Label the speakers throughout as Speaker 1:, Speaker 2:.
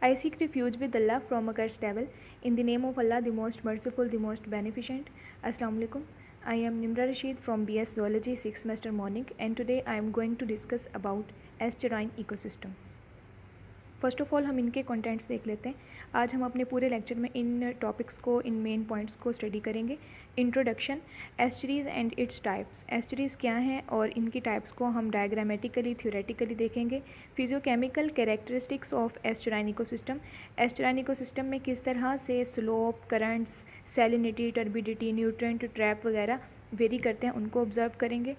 Speaker 1: I seek refuge with Allah from a cursed devil. In the name of Allah, the most merciful, the most beneficent. Assalamu alaikum. I am Nimra Rashid from BS Zoology 6th semester morning, and today I am going to discuss about estuarine ecosystem. First of all हम इनके contents देख लेते हैं. आज हम अपने पूरे lecture में इन टॉपिक्स को, इन मेन पॉइंट्स को स्टडी करेंगे. Introduction, estuaries and its types. Estuaries क्या हैं और इनकी टाइप्स को हम डायग्रामेटिकली, थ्योरेटिकली देखेंगे. Physicochemical characteristics of estuarine ecosystem. Estuarine ecosystem में किस तरह से slope, currents, salinity, turbidity, nutrient trap वगैरह वेरी करते हैं, उनको ऑब्जर्व करेंगे.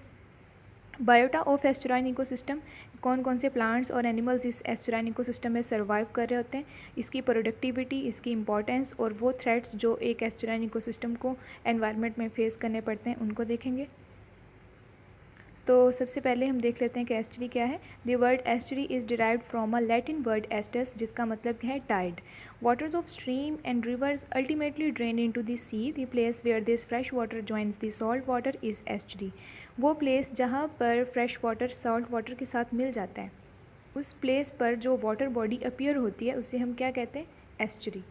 Speaker 1: बायोटा ऑफ एस्चुराइन इकोसिस्टम, कौन कौन से प्लांट्स और एनिमल्स इस एस्चुराइन इकोसिस्टम में सर्वाइव कर रहे होते हैं, इसकी प्रोडक्टिविटी, इसकी इंपॉर्टेंस और वो थ्रेट्स जो एक एस्चुराइन इकोसिस्टम को एनवायरनमेंट में फेस करने पड़ते हैं, उनको देखेंगे. तो सबसे पहले हम देख लेते हैं कि एस्चुरी क्या है. The word estuary is derived from a Latin word aestus, जिसका मतलब है tide. Waters of stream and rivers ultimately drain into the sea. The place where this fresh water joins the salt water is estuary. वो place जहाँ पर fresh water salt water के साथ मिल जाता है, उस प्लेस पर जो वाटर बॉडी अपीयर होती है, उसे हम क्या कहते हैं? एस्चुरी.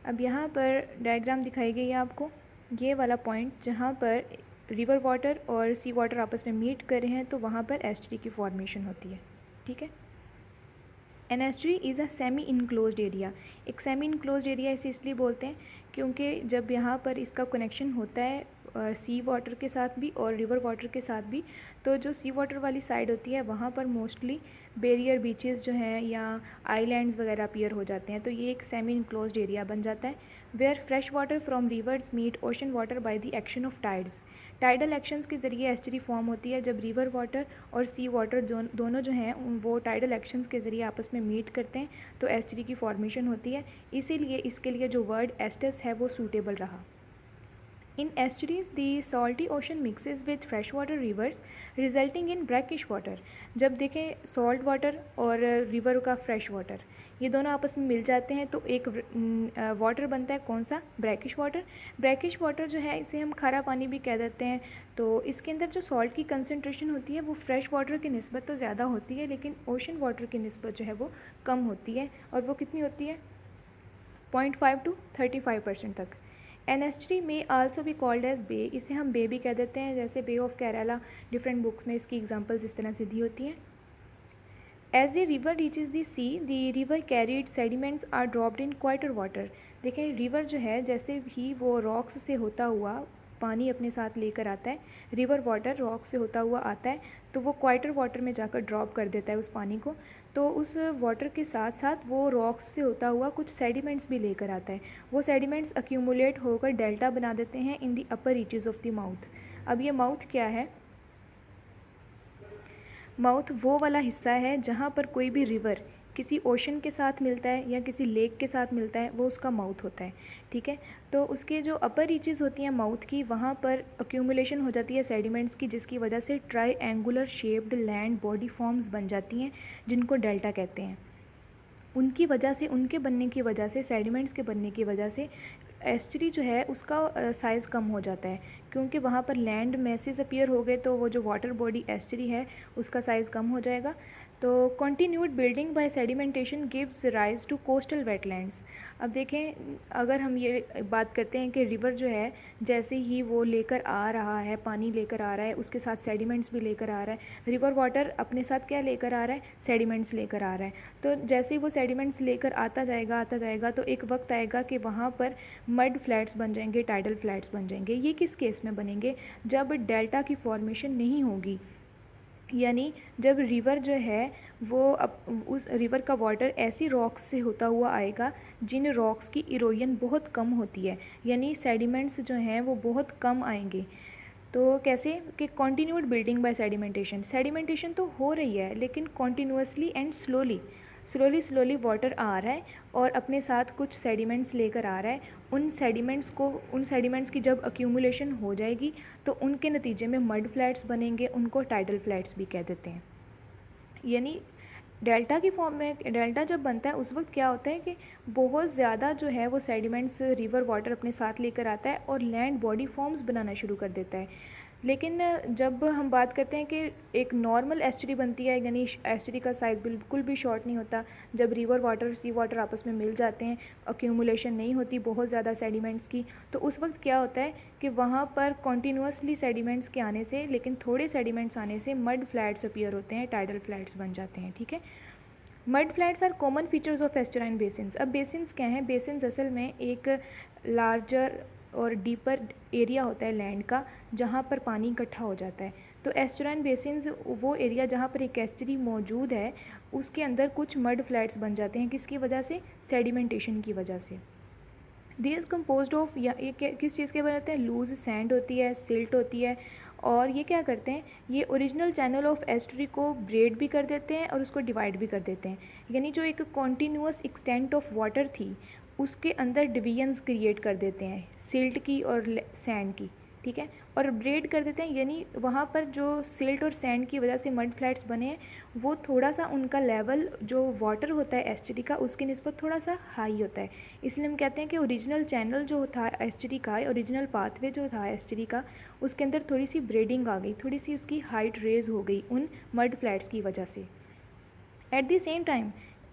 Speaker 1: अब यहाँ पर डायग्राम दिखाई गई है आपको. ये वाला पॉइंट जहाँ पर रिवर वाटर और सी वाटर आपस में मीट कर रहे हैं, तो वहाँ पर एस्चुरी की फॉर्मेशन होती है. ठीक है. An estuary is a semi enclosed area. एक सेमी इनक्लोज्ड एरिया इसे इसलिए बोलते हैं क्योंकि जब यहाँ पर इसका कनेक्शन होता है सी वाटर के साथ भी और रिवर वाटर के साथ भी, तो जो सी वाटर वाली साइड होती है वहाँ पर मोस्टली बैरियर बीचेस जो हैं या आइलैंड्स वगैरह अपीयर हो जाते हैं. तो ये एक सेमी इनक्लोज्ड एरिया बन जाता है. Where fresh water from rivers meet ocean water by the action of tides. Tidal actions के ज़रिए एस्चुरी फॉर्म होती है. जब रिवर वाटर और सी वाटर दोनों जो हैं वो टाइडल एक्शंस के ज़रिए आपस में मीट करते हैं, तो एस्चुरी की फॉर्मेशन होती है. इसीलिए इसके लिए जो वर्ड एस्टस है वो सूटेबल रहा. In estuaries, the salty ocean mixes with freshwater rivers, resulting in brackish water. जब देखें सॉल्ट वाटर और रिवर का फ्रेश वाटर, ये दोनों आपस में मिल जाते हैं तो एक वाटर बनता है. कौन सा? Brackish water. ब्रैकिश वाटर जो है इसे हम खारा पानी भी कह देते हैं. तो इसके अंदर जो सॉल्ट की कंसनट्रेशन होती है वो फ्रेश वाटर की निस्बत तो ज़्यादा होती है, लेकिन ओशन वाटर की निस्बत जो है वो कम होती है. और वो कितनी होती है? 0.5 to 35% तक. एन एस्चुरी में आल्सो भी कॉल्ड एज बे. इसे हम बे भी कह देते हैं, जैसे bay of Kerala. Different books में इसकी एग्जांपल्स इस तरह से दी होती हैं. As the river reaches the sea, the river carried sediments are dropped in quieter water. देखें, रिवर जो है जैसे ही वो रॉक्स से होता हुआ पानी अपने साथ लेकर आता है, रिवर वाटर रॉक से होता हुआ आता है, तो वो क्वाइटर वाटर में जाकर ड्रॉप कर देता है उस पानी को. तो उस वाटर के साथ साथ वो रॉक्स से होता हुआ कुछ सेडिमेंट्स भी लेकर आता है. वो सेडिमेंट्स अक्यूमुलेट होकर डेल्टा बना देते हैं in the upper reaches of the mouth. अब ये माउथ क्या है? माउथ वो वाला हिस्सा है जहाँ पर कोई भी रिवर किसी ओशन के साथ मिलता है या किसी लेक के साथ मिलता है, वो उसका माउथ होता है. ठीक है. तो उसके जो अपर रीचेस होती हैं माउथ की, वहाँ पर अक्यूमुलेशन हो जाती है सेडिमेंट्स की, जिसकी वजह से triangular shaped land body forms बन जाती हैं, जिनको डेल्टा कहते हैं. उनकी वजह से, उनके बनने की वजह से, सेडिमेंट्स के बनने की वजह से एस्चुरी जो है उसका साइज़ कम हो जाता है, क्योंकि वहाँ पर लैंड मैसेज अपीयर हो गए, तो वो जो वाटर बॉडी एस्चुरी है उसका साइज़ कम हो जाएगा. तो continued building by sedimentation gives rise to coastal wetlands. अब देखें, अगर हम ये बात करते हैं कि रिवर जो है जैसे ही वो लेकर आ रहा है, पानी लेकर आ रहा है, उसके साथ सेडिमेंट्स भी लेकर आ रहा है. रिवर वाटर अपने साथ क्या लेकर आ रहा है? सेडिमेंट्स लेकर आ रहा है. तो जैसे ही वो सेडिमेंट्स लेकर आता जाएगा, तो एक वक्त आएगा कि वहाँ पर मड फ्लैट्स बन जाएंगे, टाइडल फ्लैट्स बन जाएंगे. ये किस केस में बनेंगे? जब डेल्टा की फॉर्मेशन नहीं होगी, यानी जब रिवर जो है वो उस रिवर का वाटर ऐसी रॉक्स से होता हुआ आएगा जिन रॉक्स की इरोजन बहुत कम होती है, यानी सेडिमेंट्स जो हैं वो बहुत कम आएंगे. तो कैसे? कि continued building by sedimentation. Sedimentation तो हो रही है, लेकिन कॉन्टीन्यूसली एंड स्लोली वाटर आ रहा है और अपने साथ कुछ सेडिमेंट्स लेकर आ रहा है. उन सेडिमेंट्स की जब अक्यूमुलेशन हो जाएगी तो उनके नतीजे में मड फ्लैट्स बनेंगे, उनको टाइडल फ्लैट्स भी कह देते हैं. यानी डेल्टा की फॉर्म में, डेल्टा जब बनता है उस वक्त क्या होता है कि बहुत ज़्यादा जो है वो सेडिमेंट्स रिवर वाटर अपने साथ लेकर आता है और लैंड बॉडी फॉर्म्स बनाना शुरू कर देता है. लेकिन जब हम बात करते हैं कि एक नॉर्मल एस्चुरी बनती है, यानी एस्चुरी का साइज़ बिल्कुल भी शॉर्ट नहीं होता, जब रिवर वाटर सी वाटर आपस में मिल जाते हैं, अक्यूमुलेशन नहीं होती बहुत ज़्यादा सेडिमेंट्स की, तो उस वक्त क्या होता है कि वहाँ पर कॉन्टीन्यूसली सेडिमेंट्स के आने से, लेकिन थोड़े सेडिमेंट्स आने से मड फ्लैट्स अपीयर होते हैं, टाइडल फ्लैट्स बन जाते हैं। ठीक है, mud flats are common features of estuarine basins. अब बेसिन्स क्या हैं? बेसिन्स असल में एक लार्जर और डीपर एरिया होता है लैंड का, जहाँ पर पानी इकट्ठा हो जाता है। तो एस्चुराइन बेसिन्स वो एरिया जहाँ पर एक एस्चुरी मौजूद है, उसके अंदर कुछ मड फ्लैट्स बन जाते हैं। किसकी वजह से? सेडिमेंटेशन की वजह से। दिस कंपोज्ड ऑफ, या ये किस चीज़ के बने होते हैं? लूज सैंड होती है, सिल्ट होती है, और ये क्या करते हैं? ये ओरिजिनल चैनल ऑफ एस्टरी को ब्रेड भी कर देते हैं और उसको डिवाइड भी कर देते हैं। यानी जो एक कॉन्टीन्यूअस एक्सटेंट ऑफ वाटर थी, उसके अंदर डिवीजन्स क्रिएट कर देते हैं, सिल्ट की और सैंड की। ठीक है, और ब्रेड कर देते हैं, यानी वहाँ पर जो सिल्ट और सैंड की वजह से मड फ्लैट्स बने हैं, वो थोड़ा सा उनका लेवल जो वाटर होता है एस्चुरी का, उसकी निस्बत थोड़ा सा हाई होता है। इसलिए हम कहते हैं कि ओरिजिनल चैनल जो था एस्चुरी का, ओरिजिनल पाथवे जो था एस्चुरी का, उसके अंदर थोड़ी सी ब्रेडिंग आ गई, थोड़ी सी उसकी हाइट रेज हो गई उन मड फ्लैट्स की वजह से। एट द सेम टाइम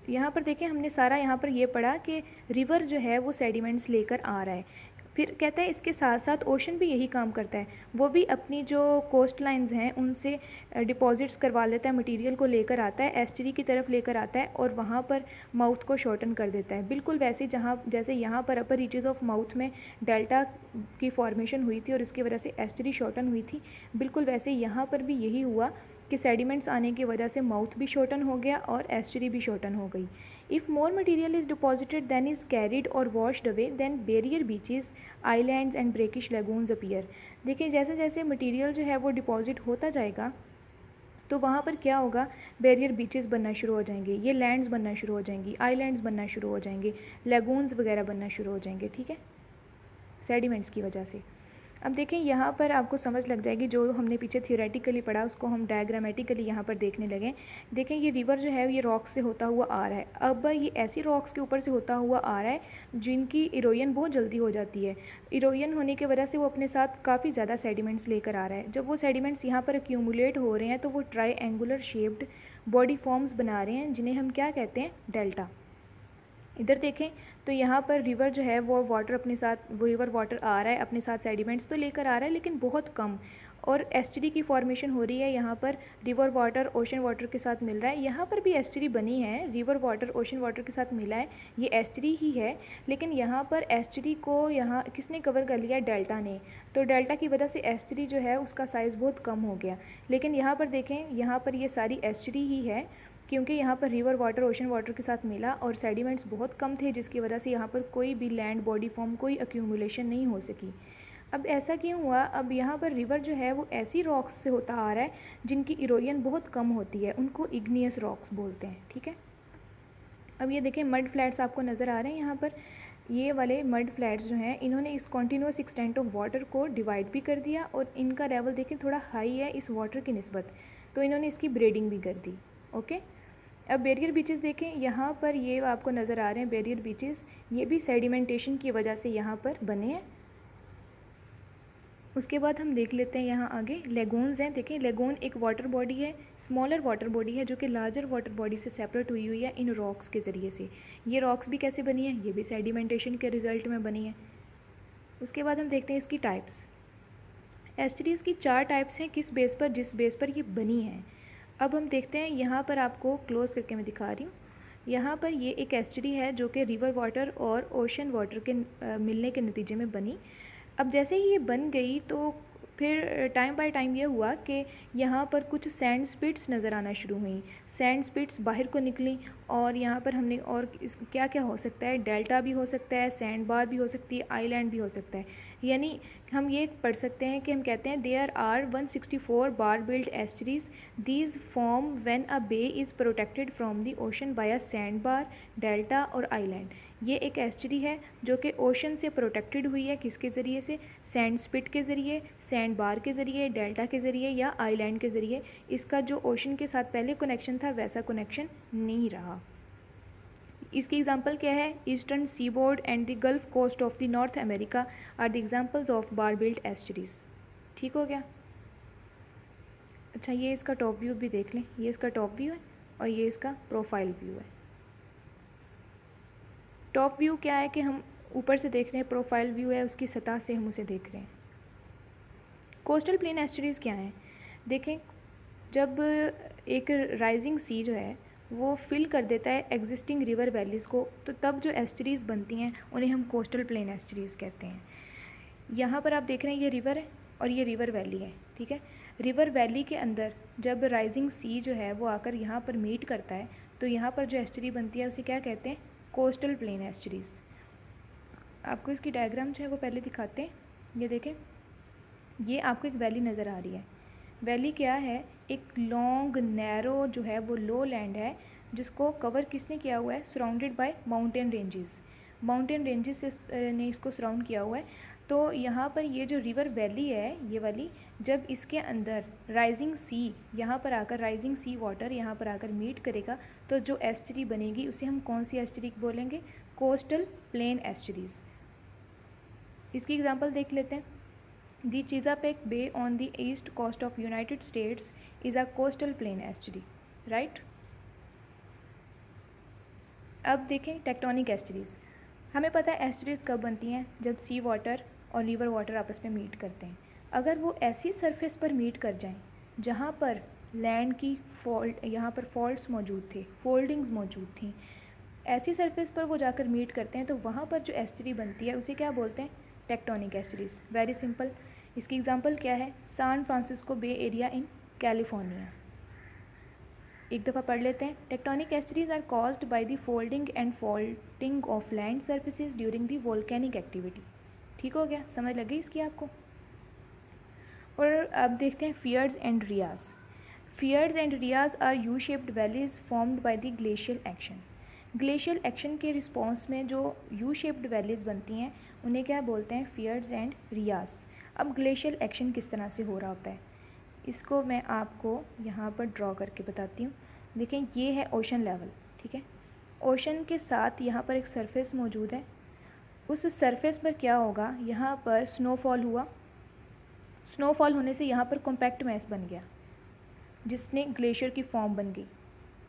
Speaker 1: यहाँ पर देखें, हमने सारा यहाँ पर ये पढ़ा कि रिवर जो है वो सेडिमेंट्स लेकर आ रहा है। फिर कहता है इसके साथ साथ ओशन भी यही काम करता है, वो भी अपनी जो कोस्ट लाइन्स हैं उनसे डिपॉजिट्स करवा लेता है, मटेरियल को लेकर आता है, एस्चुरी की तरफ लेकर आता है और वहाँ पर माउथ को शॉर्टन कर देता है। बिल्कुल वैसे जैसे यहाँ पर अपर रीचेज ऑफ माउथ में डेल्टा की फॉर्मेशन हुई थी और इसकी वजह से एस्चुरी शॉर्टन हुई थी, बिल्कुल वैसे यहाँ पर भी यही हुआ कि सेडिमेंट्स आने की वजह से माउथ भी शॉर्टन हो गया और एस्चुरी भी शॉर्टन हो गई। If more material is deposited then is carried और washed away, then barrier beaches, islands and brackish lagoons appear. देखिए जैसे जैसे मटेरियल जो है वो डिपॉजिट होता जाएगा, तो वहाँ पर क्या होगा? बैरियर बीचेस बनना शुरू हो जाएंगे, ये लैंड्स बनना शुरू हो जाएंगी, आइलैंड्स बनना शुरू हो जाएंगे, लगून्स वगैरह बनना शुरू हो जाएंगे। ठीक है, सेडिमेंट्स की वजह से। अब देखें यहाँ पर आपको समझ लग जाएगी, जो हमने पीछे थियोरेटिकली पढ़ा उसको हम डायग्रामेटिकली यहाँ पर देखने लगे। देखें ये रिवर जो है ये रॉक्स से होता हुआ आ रहा है। अब ये ऐसी रॉक्स के ऊपर से होता हुआ आ रहा है जिनकी इरोजन बहुत जल्दी हो जाती है। इरोजन होने की वजह से वो अपने साथ काफ़ी ज़्यादा सेडिमेंट्स लेकर आ रहा है। जब वो सेडिमेंट्स यहाँ पर एक्यूमुलेट हो रहे हैं तो वो ट्राईएंगुलर शेप्ड बॉडी फॉर्म्स बना रहे हैं, जिन्हें हम क्या कहते हैं? डेल्टा। इधर देखें तो यहाँ पर रिवर जो है वो वाटर अपने साथ, वो रिवर वाटर आ रहा है अपने साथ, सेडिमेंट्स तो लेकर आ रहा है लेकिन बहुत कम, और एस्चुरी की फॉर्मेशन हो रही है यहाँ पर। रिवर वाटर ओशन वाटर के साथ मिल रहा है, यहाँ पर भी एस्चुरी बनी है, रिवर वाटर ओशन वाटर के साथ मिला है, ये एस्चुरी ही है। लेकिन यहाँ पर एस्चुरी को यहाँ किसने कवर कर लिया? डेल्टा ने। तो डेल्टा की वजह से एस्चुरी जो है उसका साइज़ बहुत कम हो गया। लेकिन यहाँ पर देखें, यहाँ पर ये सारी एस्चुरी ही है, क्योंकि यहाँ पर रिवर वाटर ओशन वाटर के साथ मिला और सेडिमेंट्स बहुत कम थे, जिसकी वजह से यहाँ पर कोई भी लैंड बॉडी फॉर्म, कोई अक्यूमुलेशन नहीं हो सकी। अब ऐसा क्यों हुआ? अब यहाँ पर रिवर जो है वो ऐसी रॉक्स से होता आ रहा है जिनकी इरोजन बहुत कम होती है, उनको इग्नियस रॉक्स बोलते हैं। ठीक है, अब ये देखें मड फ्लैट्स आपको नज़र आ रहे हैं यहाँ पर। ये वाले मड फ्लैट्स जो हैं इन्होंने इस कॉन्टीन्यूस एक्सटेंट ऑफ वाटर को डिवाइड भी कर दिया और इनका लेवल देखें थोड़ा हाई है इस वाटर की निस्बत, तो इन्होंने इसकी ब्रेडिंग भी कर दी। ओके, अब बैरियर बीचेस देखें, यहाँ पर ये आपको नज़र आ रहे हैं बैरियर बीचेस, ये भी सेडिमेंटेशन की वजह से यहाँ पर बने हैं। उसके बाद हम देख लेते हैं यहाँ आगे लेगून्स हैं। देखें लेगून एक वाटर बॉडी है, स्मॉलर वाटर बॉडी है जो कि लार्जर वाटर बॉडी से सेपरेट हुई है इन रॉक्स के ज़रिए से। ये रॉक्स भी कैसे बनी है? ये भी सेडिमेंटेशन के रिजल्ट में बनी है। उसके बाद हम देखते हैं इसकी टाइप्स। एस्चुरीज़ की 4 टाइप्स हैं, किस बेस पर? जिस बेस पर ये बनी है। अब हम देखते हैं, यहाँ पर आपको क्लोज करके मैं दिखा रही हूँ। यहाँ पर ये एक एस्चुरी है जो कि रिवर वाटर और ओशन वाटर के मिलने के नतीजे में बनी। अब जैसे ही ये बन गई तो फिर टाइम बाय टाइम ये हुआ कि यहाँ पर कुछ सैंड स्पिट्स नज़र आना शुरू हुई, सैंड स्पिट्स बाहर को निकली और यहाँ पर हमने और क्या क्या हो सकता है? डेल्टा भी हो सकता है, सैंड बार भी हो सकती है, आइलैंड भी हो सकता है। यानी हम ये पढ़ सकते हैं कि हम कहते हैं there are 164 bar built estuaries, these form when a bay is protected from the ocean by a sand bar, delta और आइलैंड। ये एक एस्चुरी है जो कि ओशन से प्रोटेक्टेड हुई है, किसके ज़रिए से? सैंड स्पिट के ज़रिए, सैंड बार के ज़रिए, डेल्टा के ज़रिए या आइलैंड के ज़रिए। इसका जो ओशन के साथ पहले कनेक्शन था वैसा कनेक्शन नहीं रहा। इसकी एग्जांपल क्या है? Eastern seaboard and the gulf coast of the North America are the examples of bar built estuaries. ठीक हो गया। अच्छा, ये इसका टॉप व्यू भी देख लें, ये इसका टॉप व्यू है और ये इसका प्रोफाइल व्यू है। टॉप व्यू क्या है कि हम ऊपर से देख रहे हैं, प्रोफाइल व्यू है उसकी सतह से हम उसे देख रहे हैं। कोस्टल प्लेन एस्चुरीज़ क्या हैं? देखें, जब एक राइजिंग सी जो है वो फिल कर देता है एग्जिस्टिंग रिवर वैलीज़ को, तो तब जो एस्चुरीज़ बनती हैं उन्हें हम कोस्टल प्लेन एस्चुरीज़ कहते हैं। यहाँ पर आप देख रहे हैं ये रिवर है और ये रिवर वैली है, ठीक है। रिवर वैली के अंदर जब राइजिंग सी जो है वो आकर यहाँ पर मीट करता है, तो यहाँ पर जो एस्चुरी बनती है उसे क्या कहते हैं? Coastal plain estuaries. आपको इसकी डायग्राम जो है वो पहले दिखाते हैं। ये देखें, ये आपको एक वैली नज़र आ रही है। वैली क्या है? एक लॉन्ग नैरो जो है वो लो लैंड है, जिसको कवर किसने किया हुआ है? Surrounded by mountain ranges. Mountain ranges से ने इसको सराउंड किया हुआ है। तो यहाँ पर ये जो रिवर वैली है, ये वाली, जब इसके अंदर राइजिंग सी यहाँ पर आकर, राइजिंग सी वाटर यहाँ पर आकर मीट करेगा, तो जो एस्चुरी बनेगी उसे हम कौन सी एस्चुरी बोलेंगे? Coastal plain estuaries. इसकी एग्जांपल देख लेते हैं। The Chesapeake Bay on the east coast of United States is a coastal plain estuary, right? अब देखें टेक्टोनिक एस्चुरीज़। हमें पता है एस्चुरीज़ कब बनती हैं? जब सी वाटर और रिवर वाटर आपस में मीट करते हैं। अगर वो ऐसी सरफेस पर मीट कर जाएं जहाँ पर लैंड की यहाँ पर फॉल्ट्स मौजूद थे, फोल्डिंग्स मौजूद थी, ऐसी सरफेस पर वो जाकर मीट करते हैं, तो वहाँ पर जो एस्चुरी बनती है उसे क्या बोलते हैं? Tectonic estuaries. Very simple. इसकी एग्जांपल क्या है? San Francisco Bay Area in California. एक दफ़ा पढ़ लेते हैं। Tectonic estuaries are caused by the folding and faulting of land surfaces during the volcanic activity. ठीक हो गया? समझ लग गई इसकी आपको? और अब देखते हैं fjords and rias. Fjords and rias are U shaped valleys formed by the glacial action. Glacial action के रिस्पॉन्स में जो यू शेप्ड वैलीज बनती हैं उन्हें क्या बोलते हैं? फियर्ड्स एंड रियाज। अब ग्लेशियल एक्शन किस तरह से हो रहा होता है, इसको मैं आपको यहाँ पर ड्रॉ करके बताती हूँ। देखें, ये है ओशन लेवल, ठीक है। ओशन के साथ यहाँ पर एक सरफेस मौजूद है। उस सरफेस पर क्या होगा? यहाँ पर स्नोफॉल हुआ। स्नोफॉल होने से यहाँ पर कॉम्पैक्ट मैस बन गया, जिसने ग्लेशियर की फॉर्म बन गई,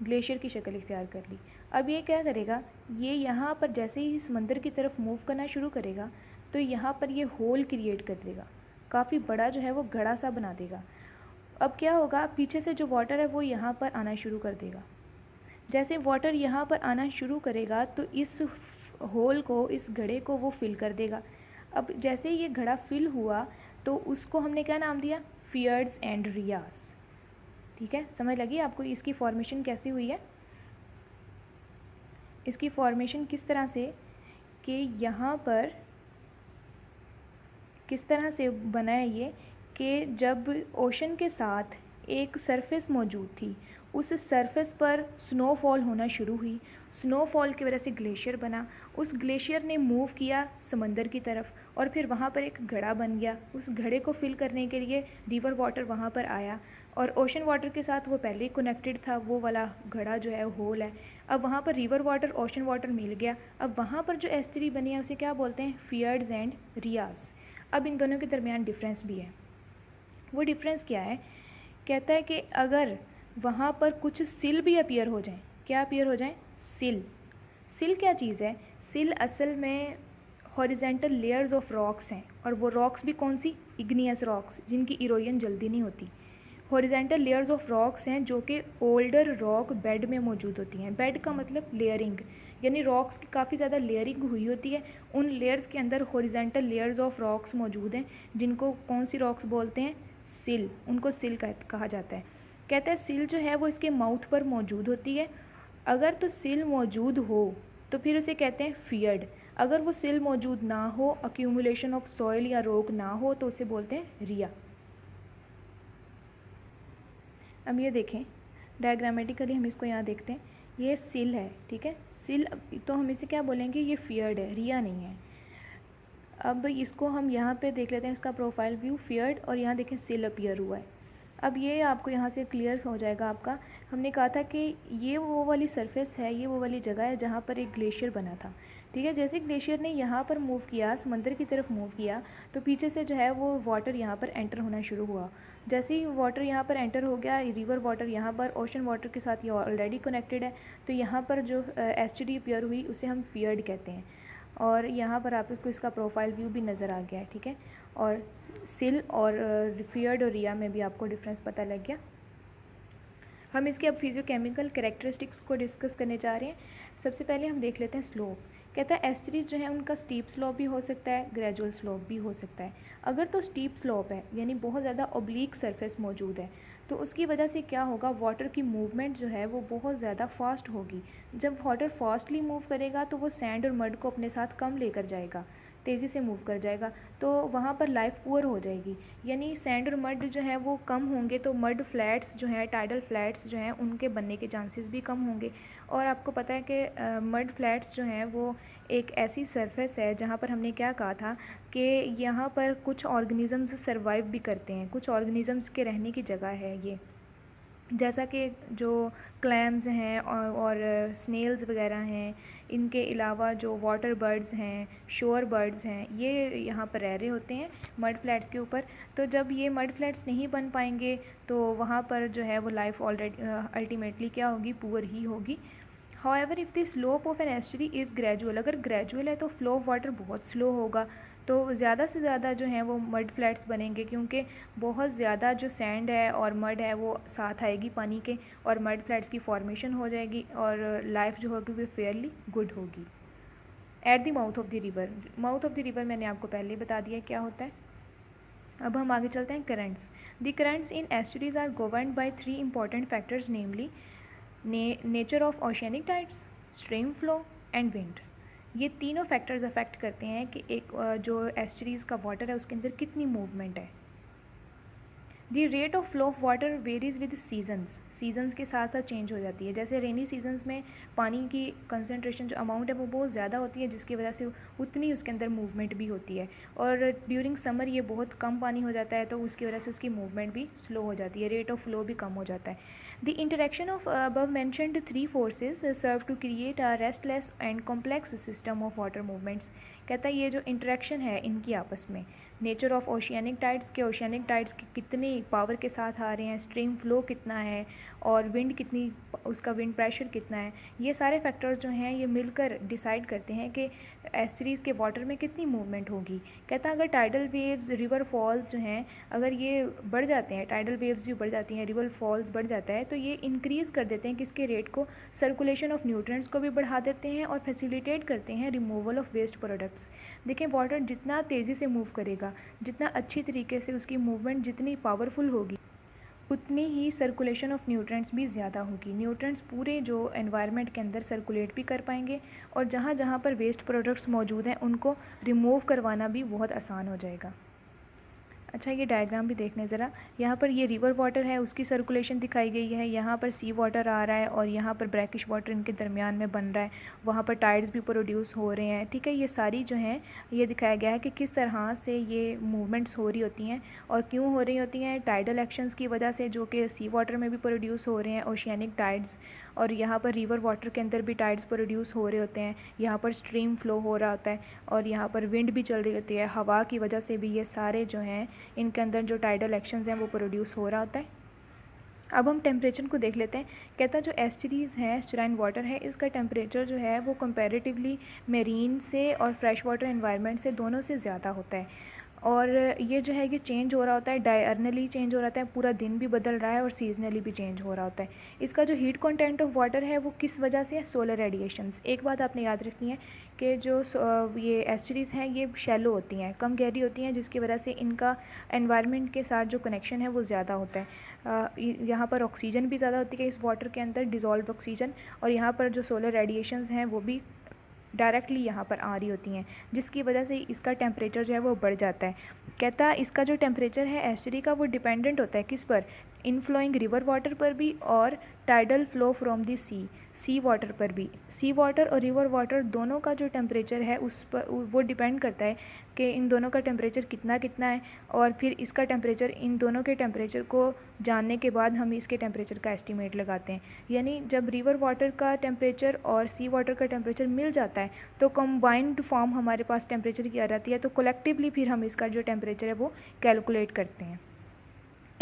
Speaker 1: ग्लेशियर की शक्ल इख्तियार कर ली। अब ये क्या करेगा? ये यहाँ पर जैसे ही समंदर की तरफ मूव करना शुरू करेगा, तो यहाँ पर ये होल क्रिएट कर देगा, काफ़ी बड़ा जो है वो घड़ा सा बना देगा। अब क्या होगा? पीछे से जो वाटर है वो यहाँ पर आना शुरू कर देगा। जैसे वाटर यहाँ पर आना शुरू करेगा तो इस होल को, इस घड़े को वो फिल कर देगा। अब जैसे ये घड़ा फिल हुआ तो उसको हमने क्या नाम दिया? फियर्ड्स एंड रियाज। ठीक है, समझ लगी आपको इसकी फॉर्मेशन कैसी हुई है? इसकी फॉर्मेशन किस तरह से कि यहाँ पर किस तरह से बना है ये कि जब ओशन के साथ एक सरफेस मौजूद थी, उस सरफेस पर स्नोफॉल होना शुरू हुई। स्नोफॉल की वजह से ग्लेशियर बना। उस ग्लेशियर ने मूव किया समंदर की तरफ और फिर वहाँ पर एक घड़ा बन गया। उस घड़े को फिल करने के लिए रिवर वाटर वहाँ पर आया और ओशन वाटर के साथ वो पहले ही कनेक्टेड था, वो वाला घड़ा जो है होल है। अब वहाँ पर रिवर वाटर ओशन वाटर मिल गया। अब वहाँ पर जो एस्चुरी बनी है उसे क्या बोलते हैं? फियर्ड्स एंड रियाज। अब इन दोनों के दरमियान डिफरेंस भी है। वो डिफरेंस क्या है? कहता है कि अगर वहाँ पर कुछ सिल भी अपीयर हो जाएं, क्या अपीयर हो जाएं? सिल। सिल क्या चीज़ है? सिल असल में हॉरिजेंटल लेयर्स ऑफ रॉक्स हैं, और वो रॉक्स भी कौन सी? इग्नियस रॉक्स, जिनकी इरोजन जल्दी नहीं होती। हॉरिजेंटल लेयर्स ऑफ रॉक्स हैं जो कि ओल्डर रॉक बेड में मौजूद होती हैं। बेड का मतलब लेयरिंग, यानी रॉक्स की काफ़ी ज़्यादा लेयरिंग हुई होती है। उन लेयर्स के अंदर हॉरिजेंटल लेयर्स ऑफ रॉक्स मौजूद हैं, जिनको कौन सी रॉक्स बोलते हैं? सिल। उनको सिल कहा जाता है। कहता है सिल जो है वो इसके माउथ पर मौजूद होती है। अगर तो सिल मौजूद हो तो फिर उसे कहते हैं फियर्ड। अगर वो सिल मौजूद ना हो, अक्यूमुलेशन ऑफ सॉइल या रॉक ना हो, तो उसे बोलते हैं रिया। अब ये देखें, डायग्रामेटिकली हम इसको यहाँ देखते हैं। ये सिल है, ठीक है। सिल, तो हम इसे क्या बोलेंगे? ये फियर्ड है, रिया नहीं है। अब इसको हम यहाँ पे देख लेते हैं, इसका प्रोफाइल व्यू, फियर्ड, और यहाँ देखें सिल अपीयर हुआ है। अब ये आपको यहाँ से क्लियर हो जाएगा आपका। हमने कहा था कि ये वो वाली सरफेस है, ये वो वाली जगह है जहाँ पर एक ग्लेशियर बना था, ठीक है। जैसे ग्लेशियर ने यहाँ पर मूव किया, समंदर की तरफ मूव किया, तो पीछे से जो है वो वाटर यहाँ पर एंटर होना शुरू हुआ। जैसे ही वाटर यहाँ पर एंटर हो गया, रिवर वाटर यहाँ पर ओशन वाटर के साथ ये ऑलरेडी कनेक्टेड है, तो यहाँ पर जो एस्चुरी अपीयर हुई उसे हम फियर्ड कहते हैं। और यहाँ पर आपको इसका प्रोफाइल व्यू भी नज़र आ गया है, ठीक है। और सिल और फियर्ड और रिया में भी आपको डिफरेंस पता लग गया। हम इसके अब फिजियोकेमिकल कैरेक्टरिस्टिक्स को डिस्कस करने जा रहे हैं। सबसे पहले हम देख लेते हैं स्लोप। कहता है एस्चुरीज जो है उनका स्टीप स्लोप भी हो सकता है, ग्रेजुअल स्लोप भी हो सकता है। अगर तो स्टीप स्लोप है यानी बहुत ज़्यादा ओब्लीक सरफेस मौजूद है, तो उसकी वजह से क्या होगा, वाटर की मूवमेंट जो है वो बहुत ज़्यादा फास्ट होगी। जब वाटर फास्टली मूव करेगा तो वो सैंड और मड को अपने साथ कम लेकर जाएगा, तेज़ी से मूव कर जाएगा, तो वहाँ पर लाइफ पुअर हो जाएगी। यानी सैंड और मड जो है वो कम होंगे, तो मड फ्लैट्स जो हैं, टाइडल फ्लैट्स जो हैं, उनके बनने के चांसेस भी कम होंगे। और आपको पता है कि मड फ्लैट्स जो हैं वो एक ऐसी सरफेस है जहाँ पर हमने क्या कहा था कि यहाँ पर कुछ ऑर्गेनिज़म्स सर्वाइव भी करते हैं, कुछ ऑर्गेनिज़म्स के रहने की जगह है ये, जैसा कि जो क्लैम्स हैं और स्नेल्स वगैरह हैं, इनके अलावा जो वाटर बर्ड्स हैं, शोर बर्ड्स हैं, ये यहाँ पर रह रहे होते हैं मड फ्लैट्स के ऊपर। तो जब ये मड फ्लैट्स नहीं बन पाएंगे तो वहाँ पर जो है वो लाइफ ऑलरेडी अल्टीमेटली क्या होगी, पुअर ही होगी। However if the slope of an estuary is gradual, अगर ग्रेजुअल है तो फ्लो ऑफ वाटर बहुत स्लो होगा, तो ज़्यादा से ज़्यादा जो है वो मड फ्लैट्स बनेंगे, क्योंकि बहुत ज़्यादा जो सैंड है और मड है वो साथ आएगी पानी के, और मड फ्लैट्स की फॉर्मेशन हो जाएगी और लाइफ जो होगी वो फेयरली गुड होगी। At the mouth of the river, mouth of the river मैंने आपको पहले ही बता दिया क्या होता है। अब हम आगे चलते हैं currents. The currents in estuaries are governed by 3 important factors, namely nature of oceanic tides, stream flow and wind. ये तीनों फैक्टर्स अफेक्ट करते हैं कि एक जो एस्चुरीज़ का वाटर है उसके अंदर कितनी मूवमेंट है। The rate of flow of water varies with seasons के साथ साथ चेंज हो जाती है। जैसे रेनी सीजन्स में पानी की कंसनट्रेशन जो अमाउंट है वो बहुत ज़्यादा होती है, जिसकी वजह से उतनी उसके अंदर मूवमेंट भी होती है, और ड्यूरिंग समर ये बहुत कम पानी हो जाता है, तो उसकी वजह से उसकी मूवमेंट भी स्लो हो जाती है, रेट ऑफ फ्लो भी कम हो जाता है। The interaction of above mentioned 3 forces serve to create a restless and complex system of water movements। कहता है ये जो इंटरेक्शन है इनकी आपस में, नेचर ऑफ ओशियनिक टाइड्स के, ओशियनिक टाइड्स कितनी पावर के साथ आ रहे हैं, स्ट्रीम फ्लो कितना है, और विंड कितनी, उसका विंड प्रेशर कितना है, ये सारे फैक्टर्स जो हैं ये मिलकर डिसाइड करते हैं कि एस्चुरीज़ के वाटर में कितनी मूवमेंट होगी। कहता है अगर टाइडल वेव्स, रिवर फॉल्स जो हैं, अगर ये बढ़ जाते हैं, टाइडल वेव्स भी बढ़ जाती हैं, रिवर फॉल्स बढ़ जाता है, तो ये इंक्रीज़ कर देते हैं किसके रेट को, सर्कुलेशन ऑफ न्यूट्रिएंट्स को भी बढ़ा देते हैं और फैसिलिटेट करते हैं रिमूवल ऑफ वेस्ट प्रोडक्ट्स। देखें वाटर जितना तेज़ी से मूव करेगा, जितना अच्छी तरीके से उसकी मूवमेंट जितनी पावरफुल होगी, उतनी ही सर्कुलेशन ऑफ न्यूट्रिएंट्स भी ज़्यादा होगी। न्यूट्रिएंट्स पूरे जो एनवायरनमेंट के अंदर सर्कुलेट भी कर पाएंगे, और जहाँ जहाँ पर वेस्ट प्रोडक्ट्स मौजूद हैं उनको रिमूव करवाना भी बहुत आसान हो जाएगा। अच्छा, ये डायग्राम भी देखने ज़रा। यहाँ पर ये रिवर वाटर है, उसकी सर्कुलेशन दिखाई गई है, यहाँ पर सी वाटर आ रहा है और यहाँ पर ब्रैकिश वाटर इनके दरमियान में बन रहा है, वहाँ पर टाइड्स भी प्रोड्यूस हो रहे हैं, ठीक है। ये सारी जो हैं ये दिखाया गया है कि किस तरह से ये मूवमेंट्स हो रही होती हैं और क्यों हो रही होती हैं, टाइडल एक्शंस की वजह से, जो कि सी वाटर में भी प्रोड्यूस हो रहे हैं ओशियनिक टाइड्स, और यहाँ पर रिवर वाटर के अंदर भी टाइड्स प्रोड्यूस हो रहे होते हैं, यहाँ पर स्ट्रीम फ्लो हो रहा होता है, और यहाँ पर विंड भी चल रही होती है, हवा की वजह से भी ये सारे जो हैं इनके अंदर जो टाइडल एक्शंस हैं वो प्रोड्यूस हो रहा होता है। अब हम टेम्परेचर को देख लेते हैं। कहता है जो एस्चुरीज़ है, एस्चुराइन वाटर है, इसका टेम्परेचर जो है वो कंपैरेटिवली मेरीन से और फ्रेश वाटर एनवायरनमेंट से दोनों से ज़्यादा होता है, और ये जो है ये चेंज हो रहा होता है, डायर्नली चेंज हो रहा है, पूरा दिन भी बदल रहा है, और सीजनली भी चेंज हो रहा होता है। इसका जो हीट कंटेंट ऑफ वाटर है वो किस वजह से है, सोलर रेडिएशंस। एक बात आपने याद रखनी है कि जो ये एस्चुरीज़ हैं ये शैलो होती हैं, कम गहरी होती हैं, जिसकी वजह से इनका एनवायरनमेंट के साथ जो कनेक्शन है वो ज़्यादा होता है। यहाँ पर ऑक्सीजन भी ज़्यादा होती है इस वाटर के अंदर, डिज़ोल्व ऑक्सीजन, और यहाँ पर जो सोलर रेडिएशंस हैं वो भी डायरेक्टली यहाँ पर आ रही होती हैं, जिसकी वजह से इसका टेम्परेचर जो है वो बढ़ जाता है। कहता है इसका जो टेम्परेचर है एस्चुरी का वो डिपेंडेंट होता है किस पर, इनफ्लोइंग रिवर वाटर पर भी और tidal flow from the sea water पर भी। सी वाटर और रिवर वाटर दोनों का जो टेम्परेचर है उस पर वो डिपेंड करता है कि इन दोनों का टेम्परेचर कितना कितना है, और फिर इसका टेम्परेचर, इन दोनों के टेम्परेचर को जानने के बाद हम इसके टेम्परेचर का एस्टिमेट लगाते हैं। यानी जब रिवर वाटर का टेम्परेचर और सी वाटर का टेम्परेचर मिल जाता है तो कंबाइंड फॉर्म हमारे पास टेम्परेचर की आ जाती है, तो कलेक्टिवली फिर हम इसका जो टेम्परेचर है वो कैलकुलेट करते हैं।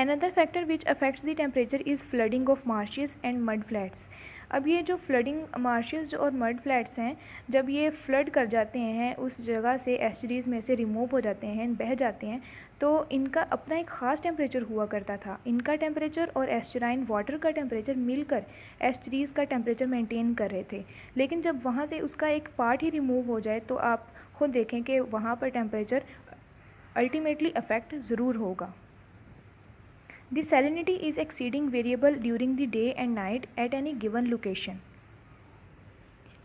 Speaker 1: Another factor which affects the temperature is flooding of marshes and mud flats. अब ये जो फ्लडिंग मार्शेस और मड फ्लैट्स हैं, जब ये फ्लड कर जाते हैं, उस जगह से एस्चुरीज़ में से रिमूव हो जाते हैं, बह जाते हैं, तो इनका अपना एक ख़ास टेम्परेचर हुआ करता था. इनका टेम्परेचर और एस्चुराइन वाटर का टेम्परेचर मिलकर एस्चुरीज़ का टेम्परेचर मेंटेन कर रहे थे. लेकिन जब वहाँ से उसका एक पार्ट ही रिमूव हो जाए तो आप खुद देखें कि वहाँ पर टेम्परेचर अल्टीमेटली अफेक्ट ज़रूर होगा. The salinity is exceeding variable during the day and night at any given location.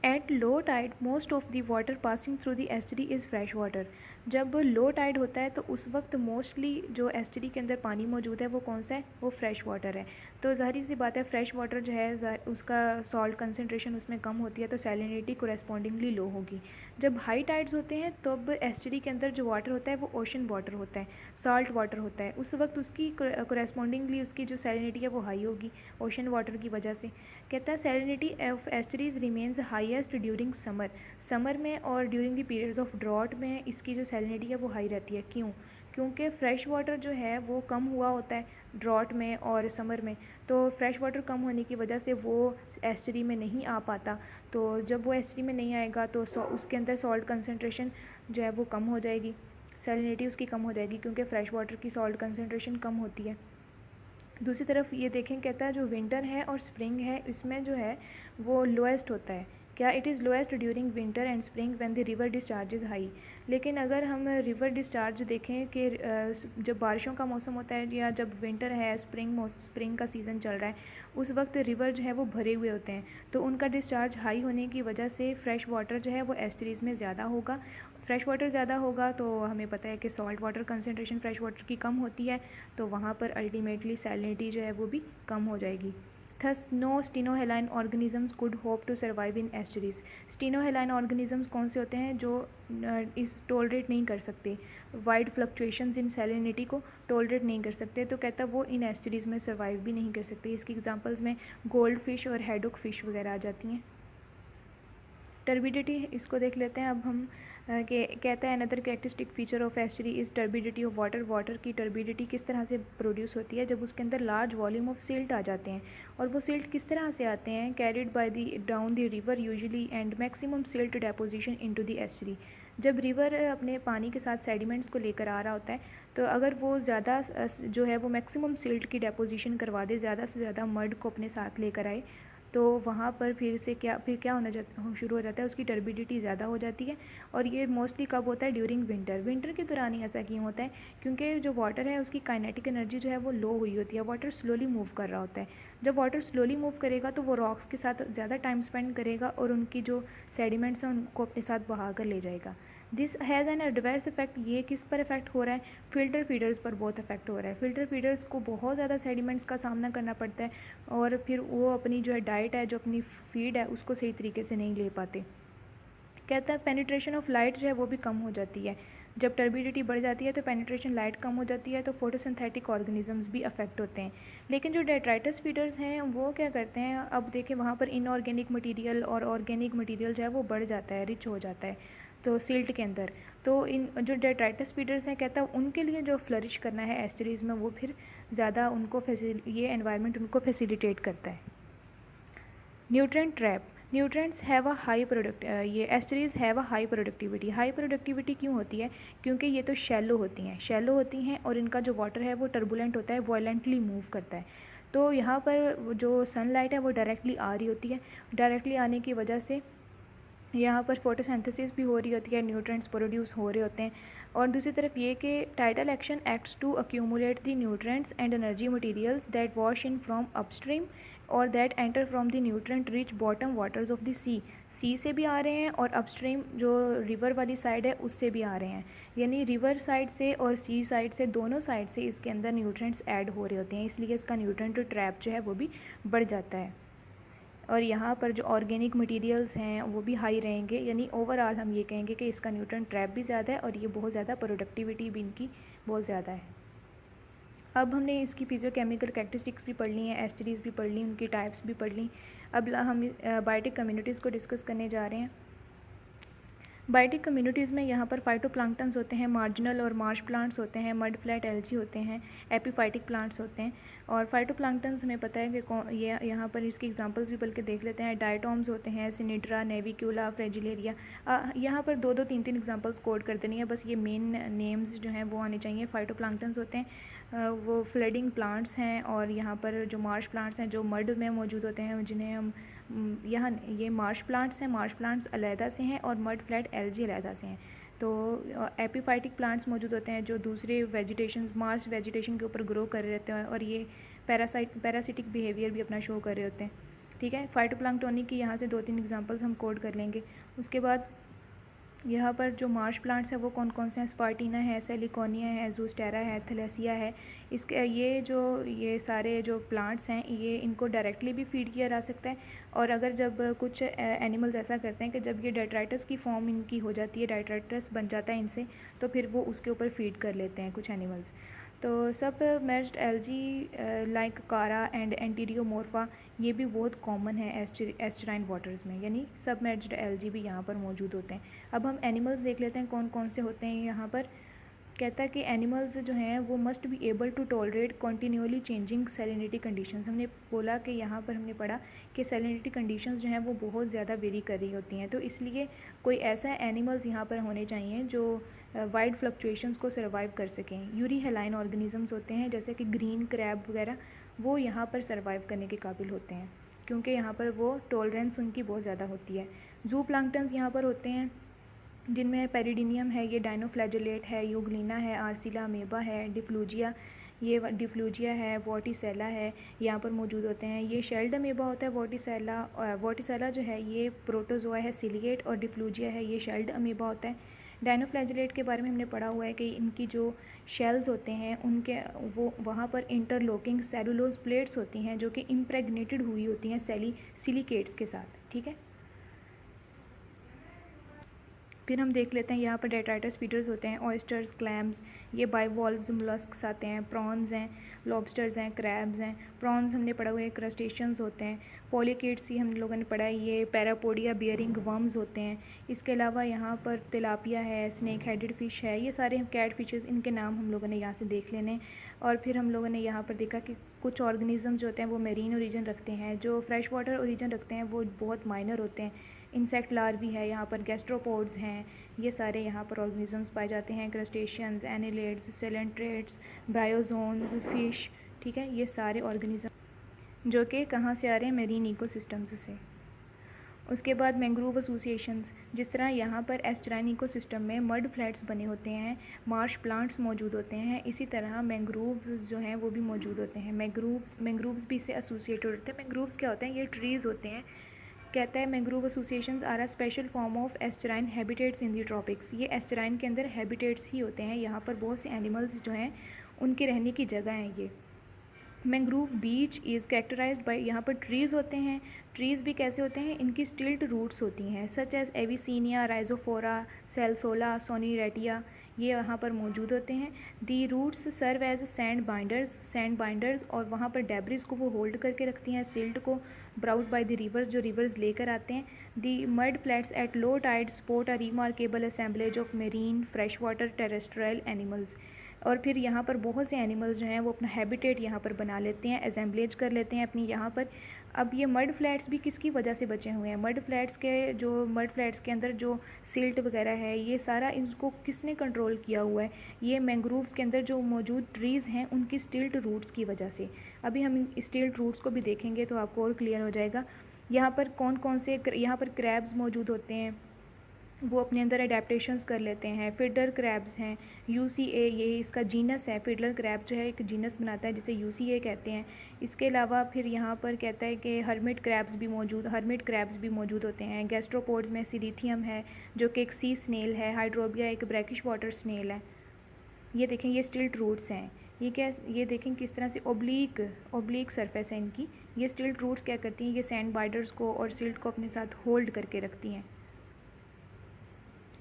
Speaker 1: At low tide, most of the water passing through the estuary is fresh water. जब low tide होता है तो उस वक्त mostly जो एस्टरी के अंदर पानी मौजूद है वो कौन सा है, वो फ्रेश वाटर है. तो ज़ाहिर सी बात है फ्रेश वाटर जो है उसका सॉल्ट कंसनट्रेशन उसमें कम होती है तो सैलिनिटी कोरेस्पॉन्डिंगली लो होगी. जब हाई टाइड्स होते हैं तब एस्टरी के अंदर जो वाटर होता है वो ओशन वाटर होता है, सॉल्ट वाटर होता है. उस वक्त उसकी कोरेस्पॉन्डिंगली उसकी जो सैलिनिटी है वो हाई होगी ओशन वाटर की वजह से. कहता है salinity of estuaries remains highest during summer में और during the periods of drought में इसकी जो सैलिनिटी है वो हाई रहती है. क्यों? क्योंकि फ्रेश वाटर जो है वो कम हुआ होता है ड्रॉट में और समर में. तो फ्रेश वाटर कम होने की वजह से वो एस्टरी में नहीं आ पाता. तो जब वो एस्टरी में नहीं आएगा तो उसके अंदर सॉल्ट कंसनट्रेशन जो है वो कम हो जाएगी, सैलिनिटी उसकी कम हो जाएगी क्योंकि फ्रेश वाटर की सॉल्ट कंसनट्रेशन कम होती है. दूसरी तरफ ये देखें, कहता है जो विंटर है और स्प्रिंग है इसमें जो है वो लोएस्ट होता है. क्या? It is lowest during winter and spring when the river discharge is high. लेकिन अगर हम रिवर डिस्चार्ज देखें कि जब बारिशों का मौसम होता है या जब विंटर है, स्प्रिंग का सीज़न चल रहा है, उस वक्त रिवर जो है वो भरे हुए होते हैं. तो उनका डिस्चार्ज हाई होने की वजह से फ्रेश वाटर जो है वो एस्टरीज़ में ज़्यादा होगा. फ्रेश वाटर ज़्यादा होगा तो हमें पता है कि salt water concentration fresh water की कम होती है, तो वहाँ पर अल्टीमेटली सैलिनिटी जो है वो भी कम हो जाएगी. Thus, no stenohaline organisms could hope to survive in estuaries. Stenohaline organisms कौन से होते हैं जो इस टॉलरेट नहीं कर सकते, वाइड फ्लक्चुएशंस इन सैलिनिटी को टॉलरेट नहीं कर सकते. तो कहता है वो इन एस्टरीज़ में सर्वाइव भी नहीं कर सकते. इसकी एग्जांपल्स में गोल्ड फिश और हेडोक फिश वगैरह आ जाती हैं. टर्बिडिटी, इसको देख लेते हैं अब हम. कहता है another characteristic feature of estuary is turbidity of water. Water की टर्बिडिटी किस तरह से प्रोड्यूस होती है जब उसके अंदर लार्ज वॉल्यूम ऑफ सिल्ट आ जाते हैं. और वो सिल्ट किस तरह से आते हैं? Carried by the down the river usually and maximum silt deposition into the estuary. जब रिवर अपने पानी के साथ सेडिमेंट्स को लेकर आ रहा होता है तो अगर वो ज़्यादा जो है वो मैक्सिमम सिल्ट की डेपोजिशन करवा दे, ज़्यादा से ज़्यादा मड को अपने साथ लेकर आए, तो वहाँ पर फिर क्या होना शुरू हो जाता है, उसकी टर्बिडिटी ज़्यादा हो जाती है. और ये मोस्टली कब होता है? ड्यूरिंग विंटर के दौरान ही ऐसा क्यों होता है? क्योंकि जो वाटर है उसकी काइनेटिक एनर्जी जो है वो लो हुई होती है, वाटर स्लोली मूव कर रहा होता है. जब वाटर स्लोली मूव करेगा तो वो रॉक्स के साथ ज़्यादा टाइम स्पेंड करेगा और उनकी जो सेडिमेंट्स हैं उनको अपने साथ बहा कर ले जाएगा. This has an adverse effect. ये किस पर इफेक्ट हो रहा है? फिल्टर फीडर्स पर बहुत इफेक्ट हो रहा है. फिल्टर फीडर्स को बहुत ज़्यादा सेडिमेंट्स का सामना करना पड़ता है और फिर वो अपनी जो है डाइट है, जो अपनी फीड है, उसको सही तरीके से नहीं ले पाते. कहता है पेनिट्रेशन ऑफ लाइट जो है वो भी कम हो जाती है. जब टर्बिडिटी बढ़ जाती है तो पेनिट्रेशन लाइट कम हो जाती है, तो फोटोसिंथेटिक ऑर्गेनिजम्स भी अफेक्ट होते हैं. लेकिन जो डेट्राइटस फीडर्स हैं वो क्या करते हैं? अब देखें वहाँ पर इनऑर्गेनिक मटेरियल और ऑर्गेनिक मटेरियल जो है वो बढ़ जाता है, रिच हो जाता है तो सिल्ट के अंदर. तो इन जो डेट्राइटस फीडर्स हैं, कहता है उनके लिए जो फ्लरिश करना है एस्टरीज़ में वो फिर ज़्यादा उनको ये एनवायरनमेंट उनको फैसिलिटेट करता है. Nutrient trap. Nutrients have a high ये estuaries have a high productivity. High productivity क्यों होती है? क्योंकि ये तो शैलो होती हैं और इनका जो वाटर है वो टर्बुलेंट होता है, वॉयलेंटली मूव करता है. तो यहाँ पर जो सनलाइट है वो डायरेक्टली आ रही होती है. डायरेक्टली आने की वजह से यहाँ पर फोटोसिंथेसिस भी हो रही होती है, न्यूट्रिएंट्स प्रोड्यूस हो रहे होते हैं. और दूसरी तरफ ये कि tidal action acts to accumulate the nutrients and energy materials that wash in from upstream और that enter from the nutrient rich bottom waters of the sea से भी आ रहे हैं और अपस्ट्रीम जो रिवर वाली साइड है उससे भी आ रहे हैं. यानी रिवर साइड से और सी साइड से, दोनों साइड से इसके अंदर न्यूट्रिएंट्स ऐड हो रहे होते हैं, इसलिए इसका न्यूट्रिएंट ट्रैप जो है वो भी बढ़ जाता है. और यहाँ पर जो ऑर्गेनिक मटेरियल्स हैं वो भी हाई रहेंगे. यानी ओवरऑल हम ये कहेंगे कि इसका न्यूट्रिएंट ट्रैप भी ज़्यादा है और ये बहुत ज़्यादा प्रोडक्टिविटी भी इनकी बहुत ज़्यादा है. अब हमने इसकी फिजियोकेमिकल कैरेक्टरिस्टिक्स भी पढ़ ली हैं, एस्टरीज़ भी पढ़ ली, उनकी टाइप्स भी पढ़ ली. अब हम बायोटिक कम्युनिटीज़ को डिस्कस करने जा रहे हैं. बायोटिक कम्युनिटीज़ में यहाँ पर फाइटोप्लैंक्टन्स होते हैं, मार्जिनल और मार्श प्लांट्स होते हैं, मड फ्लैट एल्गी होते हैं, एपीफाइटिक प्लांट्स होते हैं। और फाइटोप्लैंक्टन्स हमें पता है कि ये यहाँ पर इसकी एग्जांपल्स भी बल्कि देख लेते हैं। डायटॉम्स होते हैं, सिनिड्रा, नेविक्यूला, फ्रेजिलेरिया। यहाँ पर दो दो तीन तीन एग्जांपल्स कोड कर देनी है, बस ये मेन नेम्स जो हैं वो आने चाहिए। फाइटोप्लैंक्टन्स होते हैं वो फ्लडिंग प्लांट्स हैं, और यहाँ पर जो मार्श प्लांट्स हैं जो मड में मौजूद होते हैं, जिन्हें हम यहाँ ये मार्श प्लांट्स हैं, मार्श प्लांट्स अलहदा से हैं और मड फ्लैट एल्गी अलहदा से हैं। तो एपीफाइटिक प्लांट्स मौजूद होते हैं जो दूसरे वेजिटेशन, मार्श वेजिटेशन के ऊपर ग्रो कर रहे होते हैं, और ये पैरासिटिक बिहेवियर भी अपना शो कर रहे होते हैं। ठीक है, फाइटोप्लैंक्टोनिक की यहाँ से दो तीन एग्जांपल्स हम कोड कर लेंगे। उसके बाद यहाँ पर जो मार्श प्लांट्स हैं वो कौन कौन से हैं? स्पार्टिना है, सेलिकोनिया है, जूस्टेरा है, थैलेसिया है। इसके ये सारे जो प्लांट्स हैं ये इनको डायरेक्टली भी फीड किया जा सकता है, और अगर जब कुछ एनिमल्स ऐसा करते हैं कि जब ये डेट्राइटस की फॉर्म इनकी हो जाती है, डेट्राइटस बन जाता है इनसे, तो फिर वो उसके ऊपर फीड कर लेते हैं कुछ एनिमल्स। तो सब मर्ज्ड एल्गी लाइक कारा एंड एंटीरियोमोर्फा ये भी बहुत कॉमन है एस्टराइन वाटर्स में, यानी सब मर्ज्ड एल्गी भी यहाँ पर मौजूद होते हैं। अब हम एनिमल्स देख लेते हैं कौन कौन से होते हैं। यहाँ पर कहता है कि एनिमल्स जो हैं वो must be able to tolerate continually changing salinity conditions. हमने बोला कि यहाँ पर हमने पढ़ा कि सैलिनिटी कंडीशंस जो हैं वो बहुत ज़्यादा वेरी कर रही होती हैं, तो इसलिए कोई ऐसा एनिमल्स यहाँ पर होने चाहिए जो वाइड फ्लक्चुएशंस को सर्वाइव कर सकें। यूरी हेलाइन ऑर्गेनिजम्स होते हैं जैसे कि ग्रीन क्रैब वगैरह, वो यहाँ पर सर्वाइव करने के काबिल होते हैं क्योंकि यहाँ पर वो टॉलरेंस उनकी बहुत ज़्यादा होती है। जू प्लांक्टन्स यहाँ पर होते हैं जिनमें पेरिडिनियम है, ये डाइनोफ्लैजेलेट है, यूग्लिना है, आर्सिला अमेबा है, डिफ्लूजिया है, वॉटिसेला है, यहाँ पर मौजूद होते हैं। ये शेल्ड अमेबा होता है वॉटिसेला जो है ये प्रोटोजोआ है, सिलिएट, और डिफ्लूजिया है ये शेल्ड अमेबा होता है। डाइनोफ्लैजेलेट के बारे में हमने पढ़ा हुआ है कि इनकी जो शेल्स होते हैं उनके वो वहाँ पर इंटरलॉकिंग सेलुलोज प्लेट्स होती हैं जो कि इम्प्रेगनेटेड हुई होती हैं सिलिकेट्स के साथ। ठीक है, फिर हम देख लेते हैं यहाँ पर डेट्राइटस फीडर्स होते हैं, ऑयस्टर्स, क्लैम्स, ये बाइवॉल्व्स मोलस्क्स आते हैं, प्रॉन्स हैं, लॉबस्टर्स हैं, क्रैब्स हैं। प्रॉन्स हमने पढ़ा हुआ है क्रस्टेशियंस होते हैं। पॉलीकेट्स ही हम लोगों ने पढ़ा है, ये पैरापोडिया बियरिंग वर्म्स होते हैं। इसके अलावा यहाँ पर तिलापिया है, स्नेक हेडेड फ़िश है, ये सारे कैट फिशेस, इनके नाम हम लोगों ने यहाँ से देख लेने। और फिर हम लोगों ने यहाँ पर देखा कि कुछ ऑर्गेनिज्म जो होते हैं वो मेरीन ओरिजिन रखते हैं, जो फ्रेश वाटर ओरिजिन रखते हैं वो बहुत माइनर होते हैं। इंसेक्ट लार्वी है, यहाँ पर गैस्ट्रोपोड्स हैं, ये सारे यहाँ पर ऑर्गेनिजम्स पाए जाते हैं। Crustaceans, annelids, coelenterates, bryozoans, fish. ठीक है, ये सारे ऑर्गेनिज्म जो कि कहाँ से आ रहे हैं? मेरीन इकोसिस्टम्स से। उसके बाद मैंग्रोव एसोसिएशंस, जिस तरह यहाँ पर एस्टराइन इकोसिस्टम में मड फ्लैट्स बने होते हैं, मार्श प्लांट्स मौजूद होते हैं, इसी तरह मैंग्रोव्स जो हैं वो भी मौजूद होते हैं। मैंग्रोव्स भी इससे एसोसिएटेड होते हैं। मैंग्रोव्स क्या होते हैं? ये ट्रीज़ होते हैं। कहता है mangrove associations are a special form of estuarine habitats in the tropics. ये एस्टराइन के अंदर हैबिटेट्स ही होते हैं, यहाँ पर बहुत से एनिमल्स जो हैं उनके रहने की जगह हैं ये। Mangrove beach is characterized by, यहाँ पर ट्रीज़ होते हैं। ट्रीज़ भी कैसे होते हैं? इनकी स्टिल्ट रूट्स होती हैं, सच एज एविसीनिया, राइजोफोरा, सेलसोला, सोनीरेटिया, ये वहाँ पर मौजूद होते हैं। The roots serve as sand binders, और वहाँ पर डेब्रिस को वो होल्ड करके रखती हैं, सिल्ट को ब्राउट बाय द रिवर्स, जो रिवर्स लेकर आते हैं। The mud flats at low tide support a remarkable assemblage of marine fresh water terrestrial animals. और फिर यहाँ पर बहुत से एनिमल्स जो हैं वो अपना हैबिटेट यहाँ पर बना लेते हैं, असेंबलेज कर लेते हैं अपनी यहाँ पर। अब ये मड फ्लैट्स भी किसकी वजह से बचे हुए हैं? मड फ्लैट्स के अंदर जो सिल्ट वगैरह है, ये सारा इनको किसने कंट्रोल किया हुआ है? ये मैंग्रोव्स के अंदर जो मौजूद ट्रीज़ हैं उनकी स्टिल्ट रूट्स की वजह से। अभी हम स्टिल्ट रूट्स को भी देखेंगे तो आपको और क्लियर हो जाएगा। यहाँ पर कौन कौन से यहाँ पर क्रैब्स मौजूद होते हैं, वो अपने अंदर अडेप्टेशंस कर लेते हैं। फिडलर क्रैब्स हैं, यूसीए ये इसका जीनस है। फिडलर क्रैब जो है एक जीनस बनाता है जिसे यूसीए कहते हैं। इसके अलावा फिर यहाँ पर कहता है कि हर्मिट क्रैब्स भी मौजूद होते हैं। गैस्ट्रोपोड्स में सीरीथियम है जो कि एक सी स्नेल है, हाइड्रोबिया एक ब्रैकिश वाटर स्नेल है। ये देखें, ये स्टिल्ट रूट्स हैं। ये देखें किस तरह से ओब्लीक सरफेस है इनकी। ये स्टिल्ट रूट्स क्या करती हैं? ये सैंड बाइडर्स को और सिल्ट को अपने साथ होल्ड करके रखती हैं।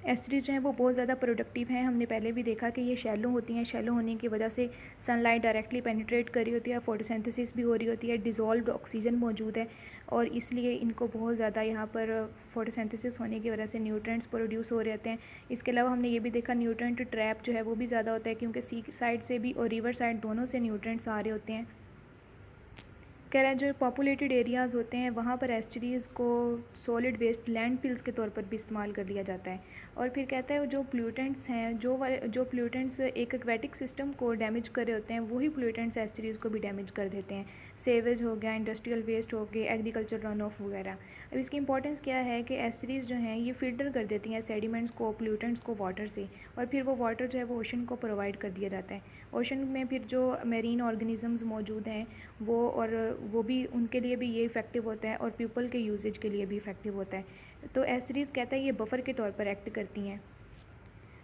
Speaker 1: एस्ट्रीज जो हैं वो बहुत ज़्यादा प्रोडक्टिव हैं। हमने पहले भी देखा कि ये शैलो होती हैं, शैलो होने की वजह से सनलाइट डायरेक्टली पेनिट्रेट कर रही होती है, फोटोसिंथेसिस भी हो रही होती है, डिज़ोल्व्ड ऑक्सीजन मौजूद है। और इसलिए इनको बहुत ज़्यादा यहाँ पर फोटोसिंथेसिस होने की वजह से न्यूट्रिएंट्स प्रोड्यूस हो रहे हैं। इसके अलावा हमने ये भी देखा न्यूट्रिएंट ट्रैप जो है वो भी ज़्यादा होता है, क्योंकि सी साइड से भी और रिवर साइड दोनों से न्यूट्रिएंट्स आ रहे होते हैं। कह रहा है जो पॉपुलेटेड एरियाज़ होते हैं वहाँ पर एस्चुरीज़ को सॉलिड वेस्ट लैंडफिल्स के तौर पर भी इस्तेमाल कर लिया जाता है। और फिर कहता है जो प्लूटेंट्स हैं, जो प्लूटेंट्स एक एक्वेटिक सिस्टम को डैमेज कर रहे होते हैं, वही प्लूटेंट्स एस्चुरीज़ को भी डैमेज कर देते हैं। सेवेज हो गया, इंडस्ट्रियल वेस्ट हो गए, एग्रीकल्चर रन ऑफ वगैरह। अब इसकी इंपॉर्टेंस क्या है कि एस्चुरीज़ जो हैं ये फिल्टर कर देती हैं सेडिमेंट्स को, प्लूटेंट्स को वाटर से, और फिर वो वाटर जो है वो ओशन को प्रोवाइड कर दिया जाता है। ओशन में फिर जो मेरीन ऑर्गेनिजम्स मौजूद हैं वो भी, उनके लिए भी ये इफ़ेक्टिव होता है और पीपल के यूजेज के लिए भी इफ़ेक्टिव होता है। तो एस्चुरीज़ कहता है ये बफ़र के तौर पर एक्ट करती हैं।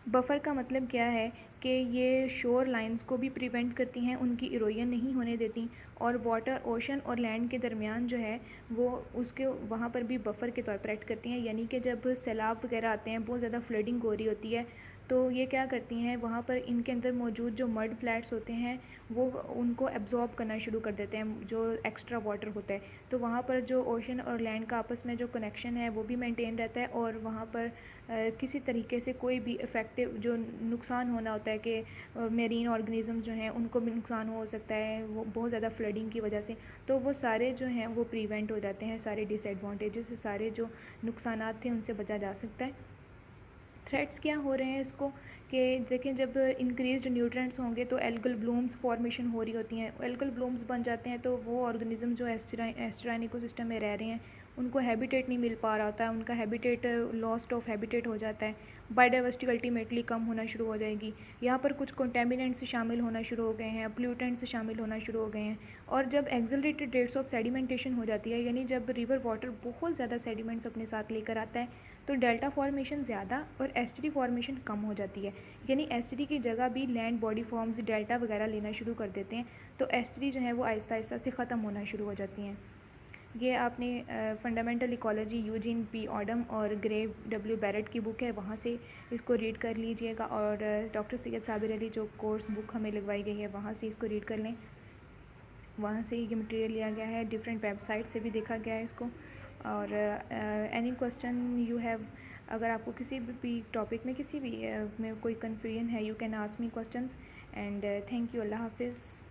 Speaker 1: बफ़र का मतलब क्या है कि ये शोर लाइंस को भी प्रिवेंट करती हैं, उनकी इरोजन नहीं होने देती, और वाटर ओशन और लैंड के दरमियान जो है वो उसके वहाँ पर भी बफ़र के तौर पर एक्ट करती हैं। यानी कि जब सैलाब वगैरह आते हैं, बहुत ज़्यादा फ्लडिंग हो रही होती है, तो ये क्या करती हैं, वहाँ पर इनके अंदर मौजूद जो मड फ्लैट्स होते हैं वो उनको एब्जॉर्ब करना शुरू कर देते हैं, जो एक्स्ट्रा वाटर होता है। तो वहाँ पर जो ओशन और लैंड का आपस में जो कनेक्शन है वो भी मेंटेन रहता है, और वहाँ पर किसी तरीके से कोई भी इफ़ेक्टिव जो नुकसान होना होता है कि मेरीन ऑर्गेनिज़म जो हैं उनको भी नुकसान हो सकता है वो बहुत ज़्यादा फ्लडिंग की वजह से, तो वो सारे जो हैं वो प्रिवेंट हो जाते हैं, सारे डिसएडवांटेजेस, सारे जो नुकसानात थे उनसे बचा जा सकता है। थ्रेट्स क्या हो रहे हैं इसको कि देखें, जब इंक्रीज्ड न्यूट्रिएंट्स होंगे तो एल्गल ब्लूम्स फॉर्मेशन हो रही होती हैं, एल्गल ब्लूम्स बन जाते हैं, तो वो ऑर्गेनिज्म जो एस्टराइन इकोसिस्टम में रह रहे हैं उनको हैबिटेट नहीं मिल पा रहा होता है, उनका हैबिटेट लॉस्ट ऑफ हैबिटेट हो जाता है, बायोडाइवर्सिटी अल्टीमेटली कम होना शुरू हो जाएगी। यहाँ पर कुछ कंटेमिनेंट्स शामिल होना शुरू हो गए हैं, प्लूटेंट्स शामिल होना शुरू हो गए हैं, और जब एक्सेलरेटेड रेट्स ऑफ सेडिमेंटेशन हो जाती है, यानी जब रिवर वाटर बहुत ज़्यादा सेडिमेंट्स अपने साथ लेकर आता है, तो डेल्टा फॉर्मेशन ज़्यादा और एस्चुरी फॉर्मेशन कम हो जाती है। यानी एस्चुरी की जगह भी लैंड बॉडी फॉर्म्स डेल्टा वगैरह लेना शुरू कर देते हैं, तो एस्चुरी जो है वो आहिस्ता आहिस्ता से ख़त्म होना शुरू हो जाती हैं। ये आपने फंडामेंटल इकोलॉजी यूजीन पी ऑडम और ग्रेव डब्ल्यू बैरेट की बुक है, वहाँ से इसको रीड कर लीजिएगा, और डॉक्टर सैयद साबिर अली जो कोर्स बुक हमें लगवाई गई है वहाँ से इसको रीड कर लें। वहाँ से ये मटेरियल लिया गया है, डिफरेंट वेबसाइट से भी देखा गया है इसको। और एनी क्वेश्चन यू हैव, अगर आपको किसी भी टॉपिक में किसी भी में कोई कन्फ्यूजन है, you can ask me questions. And thank you. अल्लाह हाफिज़।